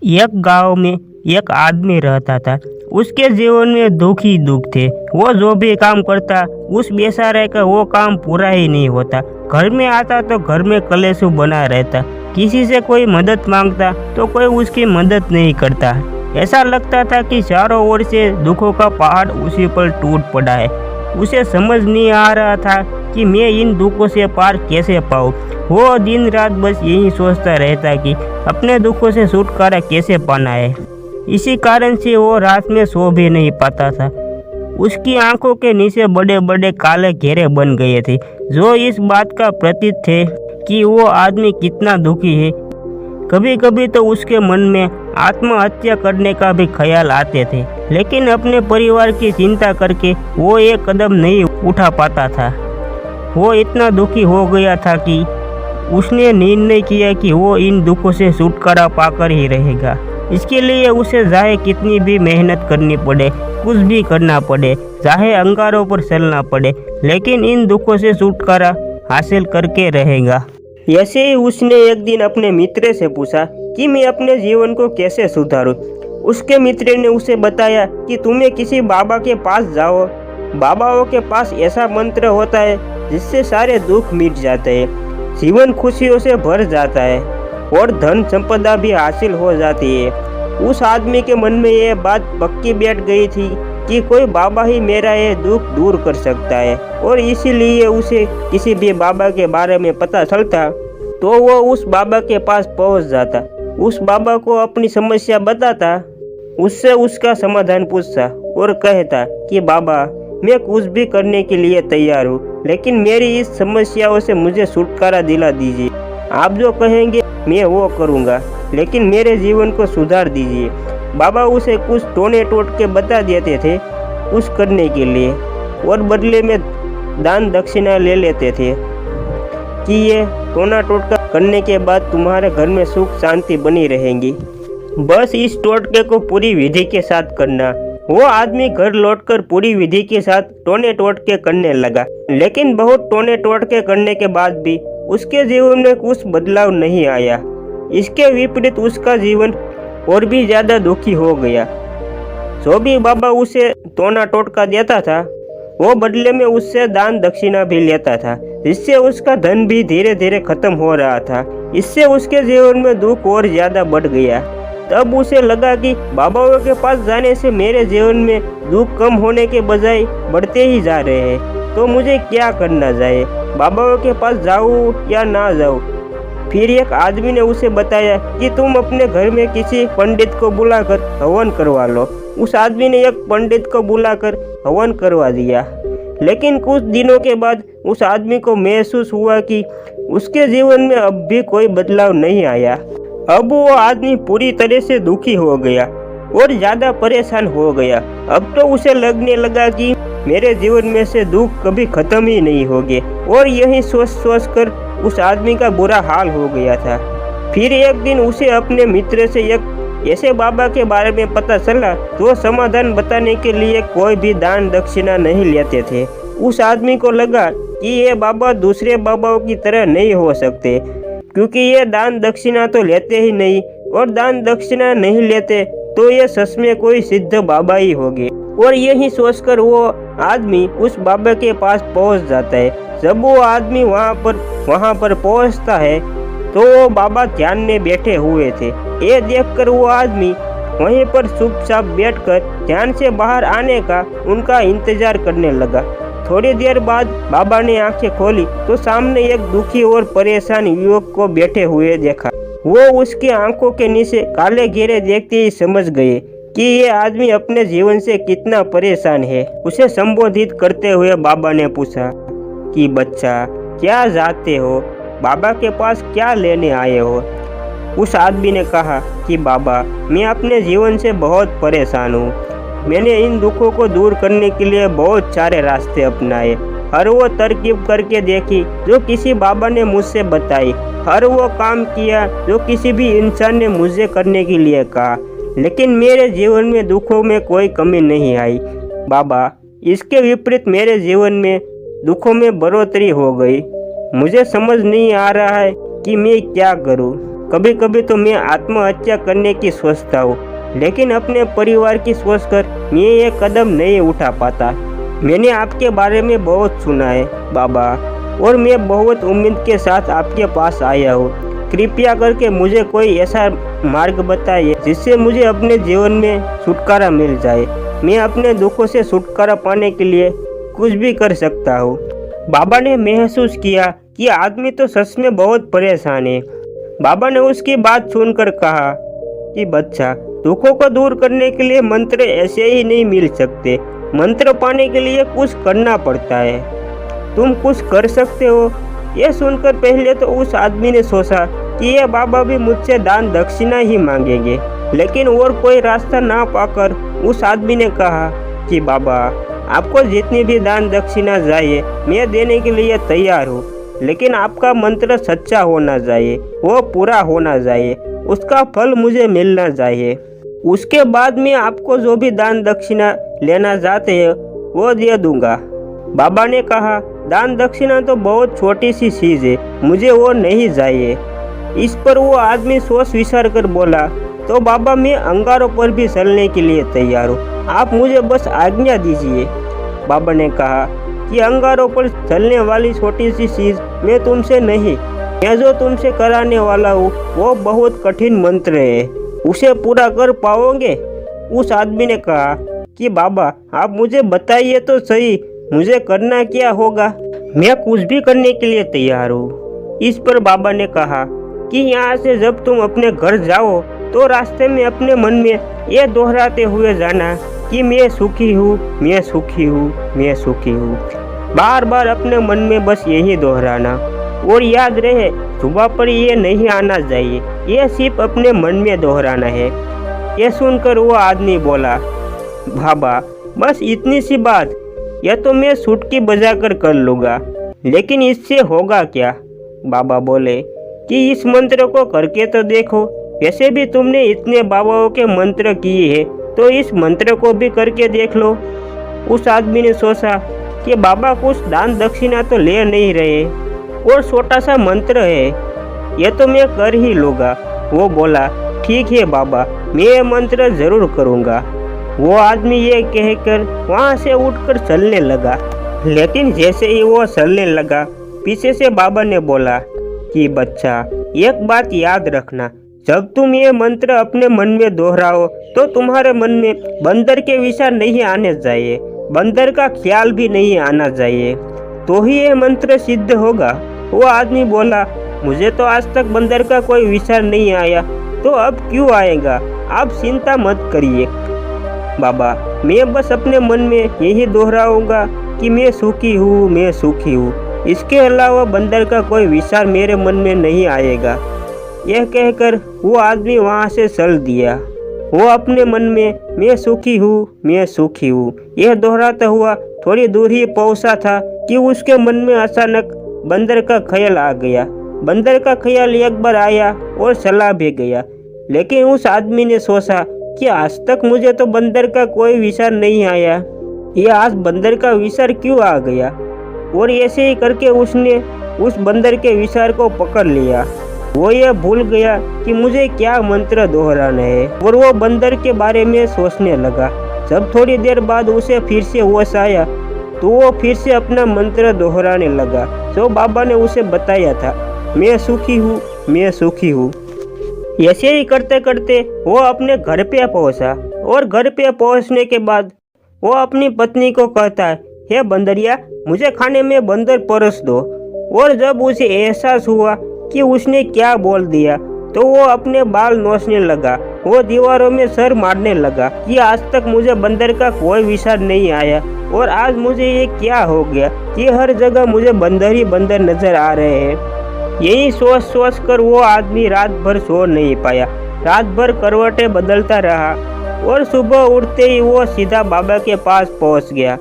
एक गांव में एक आदमी रहता था। उसके जीवन में दुख ही दुख थे। वो जो भी काम करता उस बेचारे का वो काम पूरा ही नहीं होता। घर में आता तो घर में कलेशु बना रहता। किसी से कोई मदद मांगता तो कोई उसकी मदद नहीं करता। ऐसा लगता था कि चारों ओर से दुखों का पहाड़ उसी पर टूट पड़ा है। उसे समझ नहीं आ रहा था कि मैं इन दुखों से पार कैसे पाऊँ। वो दिन रात बस यही सोचता रहता कि अपने दुखों से छुटकारा कैसे पाना है। इसी कारण से वो रात में सो भी नहीं पाता था। उसकी आंखों के नीचे बड़े बड़े काले घेरे बन गए थे, जो इस बात का प्रतीक थे कि वो आदमी कितना दुखी है। कभी कभी तो उसके मन में आत्महत्या करने का भी ख्याल आते थे, लेकिन अपने परिवार की चिंता करके वो एक कदम नहीं उठा पाता था। वो इतना दुखी हो गया था कि उसने निर्णय किया कि वो इन दुखों से छुटकारा पाकर ही रहेगा। इसके लिए उसे चाहे कितनी भी मेहनत करनी पड़े, कुछ भी करना पड़े, चाहे अंगारों पर चलना पड़े, लेकिन इन दुखों से छुटकारा हासिल करके रहेगा। ऐसे ही उसने एक दिन अपने मित्र से पूछा कि मैं अपने जीवन को कैसे सुधारूं। उसके मित्र ने उसे बताया कि तुम्हें किसी बाबा के पास जाओ। बाबाओं के पास ऐसा मंत्र होता है जिससे सारे दुख मिट जाते हैं, जीवन खुशियों से भर जाता है और धन संपदा भी हासिल हो जाती है। उस आदमी के मन में यह बात पक्की बैठ गई थी कि कोई बाबा ही मेरा ये दुख दूर कर सकता है, और इसीलिए उसे किसी भी बाबा के बारे में पता चलता तो वो उस बाबा के पास पहुंच जाता, उस बाबा को अपनी समस्या बताता, उससे उसका समाधान पूछता और कहता कि बाबा मैं कुछ भी करने के लिए तैयार हूँ, लेकिन मेरी इस समस्याओं से मुझे छुटकारा दिला दीजिए। आप जो कहेंगे मैं वो करूँगा, लेकिन मेरे जीवन को सुधार दीजिए। बाबा उसे कुछ टोने टोटके बता देते थे कुछ करने के लिए, और बदले में दान दक्षिणा ले लेते थे कि ये टोना टोटका करने के बाद तुम्हारे घर में सुख शांति बनी रहेगी। बस इस टोटके को पूरी विधि के साथ करना। वो आदमी घर लौटकर पूरी विधि के साथ टोने टोटके करने लगा, लेकिन बहुत टोने टोटके करने के बाद भी उसके जीवन में कुछ बदलाव नहीं आया। इसके विपरीत उसका जीवन और भी ज्यादा दुखी हो गया। जो भी बाबा उसे टोना टोटका देता था वो बदले में उससे दान दक्षिणा भी लेता था, जिससे उसका धन भी धीरे धीरे खत्म हो रहा था। इससे उसके जीवन में दुख और ज्यादा बढ़ गया। तब उसे लगा कि बाबाओं के पास जाने से मेरे जीवन में दुख कम होने के बजाय बढ़ते ही जा रहे हैं, तो मुझे क्या करना चाहिए, बाबाओं के पास जाऊँ या ना जाऊँ। फिर एक आदमी ने उसे बताया कि तुम अपने घर में किसी पंडित को बुलाकर हवन करवा लो। उस आदमी ने एक पंडित को बुलाकर हवन करवा दिया, लेकिन कुछ दिनों के बाद उस आदमी को महसूस हुआ कि उसके जीवन में अब भी कोई बदलाव नहीं आया। अब वो आदमी पूरी तरह से दुखी हो गया और ज्यादा परेशान हो गया। अब तो उसे लगने लगा कि मेरे जीवन में से दुख कभी खत्म ही नहीं होंगे, और यही सोच सोच कर उस आदमी का बुरा हाल हो गया था। फिर एक दिन उसे अपने मित्र से एक ऐसे बाबा के बारे में पता चला जो समाधान बताने के लिए कोई भी दान दक्षिणा नहीं लेते थे। उस आदमी को लगा कि ये बाबा दूसरे बाबाओं की तरह नहीं हो सकते, क्योंकि ये दान दक्षिणा तो लेते ही नहीं, और दान दक्षिणा नहीं लेते तो ये सच में कोई सिद्ध बाबा ही होंगे। और यही सोचकर वो आदमी उस बाबा के पास पहुंच जाता है। जब वो आदमी वहाँ पर पहुंचता है तो वो बाबा ध्यान में बैठे हुए थे। ये देखकर वो आदमी वहीं पर चुपचाप बैठकर ध्यान से बाहर आने का उनका इंतजार करने लगा। थोड़ी देर बाद बाबा ने आंखें खोली तो सामने एक दुखी और परेशान युवक को बैठे हुए देखा। वो उसकी आंखों के नीचे काले घेरे देखते ही समझ गए कि ये आदमी अपने जीवन से कितना परेशान है। उसे संबोधित करते हुए बाबा ने पूछा कि बच्चा क्या चाहते हो, बाबा के पास क्या लेने आए हो। उस आदमी ने कहा कि बाबा मैं अपने जीवन से बहुत परेशान हूँ। मैंने इन दुखों को दूर करने के लिए बहुत सारे रास्ते अपनाए, हर वो तरकीब करके देखी जो किसी बाबा ने मुझसे बताई, हर वो काम किया जो किसी भी इंसान ने मुझे करने के लिए कहा, लेकिन मेरे जीवन में दुखों में कोई कमी नहीं आई। बाबा इसके विपरीत मेरे जीवन में दुखों में बढ़ोतरी हो गई। मुझे समझ नहीं आ रहा है कि मैं क्या करूं। कभी कभी तो मैं आत्महत्या करने की सोचता हूँ, लेकिन अपने परिवार की सोचकर मैं ये कदम नहीं उठा पाता। मैंने आपके बारे में बहुत सुना है बाबा, और मैं बहुत उम्मीद के साथ आपके पास आया हूँ। कृपया करके मुझे कोई ऐसा मार्ग बताइए जिससे मुझे अपने जीवन में छुटकारा मिल जाए। मैं अपने दुखों से छुटकारा पाने के लिए कुछ भी कर सकता हूँ। बाबा ने महसूस किया कि आदमी तो सच में बहुत परेशान है। बाबा ने उसकी बात सुनकर कहा कि बच्चा, दुखों को दूर करने के लिए मंत्र ऐसे ही नहीं मिल सकते। मंत्र पाने के लिए कुछ करना पड़ता है। तुम कुछ कर सकते हो। यह सुनकर पहले तो उस आदमी ने सोचा कि यह बाबा भी मुझसे दान दक्षिणा ही मांगेंगे, लेकिन और कोई रास्ता ना पाकर उस आदमी ने कहा कि बाबा, आपको जितनी भी दान दक्षिणा चाहिए मैं देने के लिए तैयार हूँ, लेकिन आपका मंत्र सच्चा होना चाहिए, वो पूरा होना चाहिए, उसका फल मुझे मिलना चाहिए। उसके बाद मैं आपको जो भी दान दक्षिणा लेना चाहते हैं वो दे दूंगा। बाबा ने कहा, दान दक्षिणा तो बहुत छोटी सी चीज़ है, मुझे वो नहीं चाहिए। इस पर वो आदमी सोच विचार कर बोला, तो बाबा, मैं अंगारों पर भी चलने के लिए तैयार हूँ, आप मुझे बस आज्ञा दीजिए। बाबा ने कहा कि अंगारों पर चलने वाली छोटी सी चीज़ मैं तुमसे नहीं, मैं जो तुमसे कराने वाला हूँ वो बहुत कठिन मंत्र है, उसे पूरा कर पाओगे? उस आदमी ने कहा कि बाबा, आप मुझे बताइए तो सही, मुझे करना क्या होगा? मैं कुछ भी करने के लिए तैयार हूँ। इस पर बाबा ने कहा कि यहाँ से जब तुम अपने घर जाओ तो रास्ते में अपने मन में ये दोहराते हुए जाना कि मैं सुखी हूँ, मैं सुखी हूँ, मैं सुखी हूँ। बार बार अपने मन में बस यही दोहराना, और याद रहे सुबह पर ये नहीं आना चाहिए, ये सिर्फ अपने मन में दोहराना है। ये सुनकर वो आदमी बोला, बाबा, बस इतनी सी बात, यह तो मैं सुटकी बजाकर कर लूँगा, लेकिन इससे होगा क्या? बाबा बोले कि इस मंत्र को करके तो देखो, वैसे भी तुमने इतने बाबाओं के मंत्र किए हैं, तो इस मंत्र को भी करके देख लो। उस आदमी ने सोचा कि बाबा कुछ दान दक्षिणा तो ले नहीं रहे, और छोटा सा मंत्र है, यह तो मैं कर ही लूँगा। वो बोला, ठीक है बाबा, मैं ये मंत्र जरूर करूँगा। वो आदमी ये कहकर वहाँ से उठकर चलने लगा, लेकिन जैसे ही वो चलने लगा, पीछे से बाबा ने बोला कि बच्चा, एक बात याद रखना, जब तुम ये मंत्र अपने मन में दोहराओ तो तुम्हारे मन में बंदर के विचार नहीं आने चाहिए, बंदर का ख्याल भी नहीं आना चाहिए, तो ही ये मंत्र सिद्ध होगा। वो आदमी बोला, मुझे तो आज तक बंदर का कोई विचार नहीं आया, तो अब क्यों आएगा? आप चिंता मत करिए बाबा, मैं बस अपने मन में यही दोहराऊंगा कि मैं सुखी हूँ, मैं सुखी हूँ, इसके अलावा बंदर का कोई विचार मेरे मन में नहीं आएगा। यह कहकर वो आदमी वहाँ से चल दिया। वो अपने मन में मैं सुखी हूँ, मैं सुखी हूँ, यह दोहराता हुआ थोड़ी दूर ही पहुँचा था कि उसके मन में अचानक बंदर का ख्याल आ गया। बंदर का ख्याल एक बार आया और चला भी गया, लेकिन उस आदमी ने सोचा कि आज तक मुझे तो बंदर का कोई विचार नहीं आया, यह आज बंदर का विचार क्यों आ गया? और ऐसे ही करके उसने उस बंदर के विचार को पकड़ लिया। वो यह भूल गया कि मुझे क्या मंत्र दोहराना है, और वो बंदर के बारे में सोचने लगा। जब थोड़ी देर बाद उसे फिर से होश आया तो वो फिर से अपना मंत्र दोहराने लगा जो बाबा ने उसे बताया था, मैं सुखी हूँ, मैं सुखी हूँ। ऐसे ही करते करते वो अपने घर पे पहुँचा, और घर पे पहुँचने के बाद वो अपनी पत्नी को कहता है, हे बंदरिया, मुझे खाने में बंदर परस दो। और जब उसे एहसास हुआ कि उसने क्या बोल दिया तो वो अपने बाल नोचने लगा। वो दीवारों में सर मारने लगा कि आज तक मुझे बंदर का कोई विचार नहीं आया, और आज मुझे ये क्या हो गया कि हर जगह मुझे बंदर ही बंदर नजर आ रहे हैं। यही सोच सोच कर वो आदमी रात भर सो नहीं पाया। रात भर करवटें बदलता रहा, और सुबह उठते ही वो सीधा बाबा के पास पहुंच गया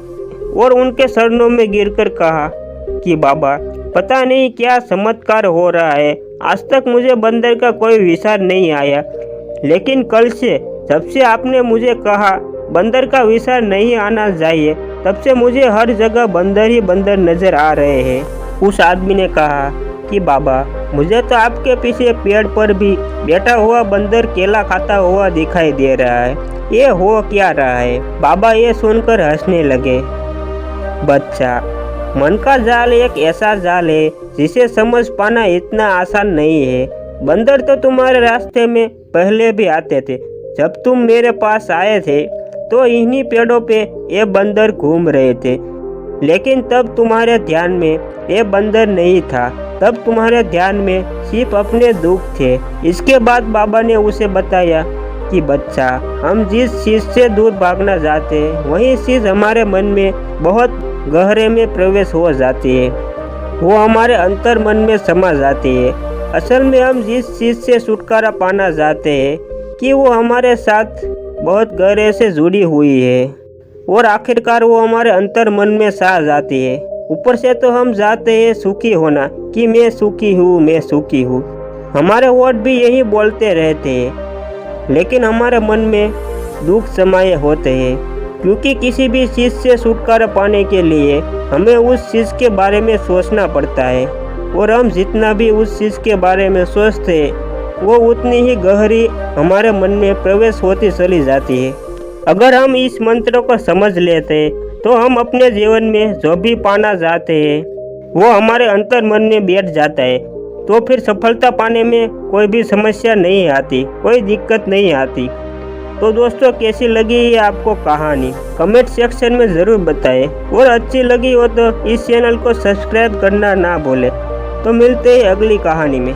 और उनके चरणों में गिरकर कहा कि बाबा, पता नहीं क्या चमत्कार हो रहा है, आज तक मुझे बंदर का कोई विचार नहीं आया, लेकिन कल से जब से आपने मुझे कहा बंदर का विचार नहीं आना चाहिए, तब से मुझे हर जगह बंदर ही बंदर नजर आ रहे हैं। उस आदमी ने कहा कि बाबा, मुझे तो आपके पीछे पेड़ पर भी बैठा हुआ बंदर केला खाता हुआ दिखाई दे रहा है, ये हो क्या रहा है। बाबा ये सुनकर हंसने लगे। बच्चा, मन का जाल एक ऐसा जाल है जिसे समझ पाना इतना आसान नहीं है। बंदर तो तुम्हारे रास्ते में पहले भी आते थे। जब तुम मेरे पास आए थे तो इन्हीं पेड़ों पे ये बंदर घूम रहे थे, लेकिन तब तुम्हारे ध्यान में ये बंदर नहीं था। तब तुम्हारे ध्यान में सिर्फ अपने दुख थे। इसके बाद बाबा ने उसे बताया कि बच्चा, हम जिस चीज़ से दूर भागना चाहते हैं वही चीज़ हमारे मन में बहुत गहरे में प्रवेश हो जाती है, वो हमारे अंतर मन में समा जाती है। असल में हम जिस चीज़ से छुटकारा पाना चाहते हैं कि वो हमारे साथ बहुत गहरे से जुड़ी हुई है और आखिरकार वो हमारे अंतर मन में सा जाती है। ऊपर से तो हम चाहते हैं सुखी होना कि मैं सुखी हूँ, मैं सुखी हूँ। हमारे वर्ड भी यही बोलते रहते हैं, लेकिन हमारे मन में दुख समाये होते हैं, क्योंकि किसी भी चीज़ से छुटकारा पाने के लिए हमें उस चीज़ के बारे में सोचना पड़ता है, और हम जितना भी उस चीज़ के बारे में सोचते हैं वो उतनी ही गहरी हमारे मन में प्रवेश होती चली जाती है। अगर हम इस मंत्र को समझ लेते तो हम अपने जीवन में जो भी पाना चाहते हैं वो हमारे अंतर मन में बैठ जाता है, तो फिर सफलता पाने में कोई भी समस्या नहीं आती, कोई दिक्कत नहीं आती। तो दोस्तों, कैसी लगी ये आपको कहानी कमेंट सेक्शन में ज़रूर बताएं, और अच्छी लगी हो तो इस चैनल को सब्सक्राइब करना ना भूलें। तो मिलते हैं अगली कहानी में।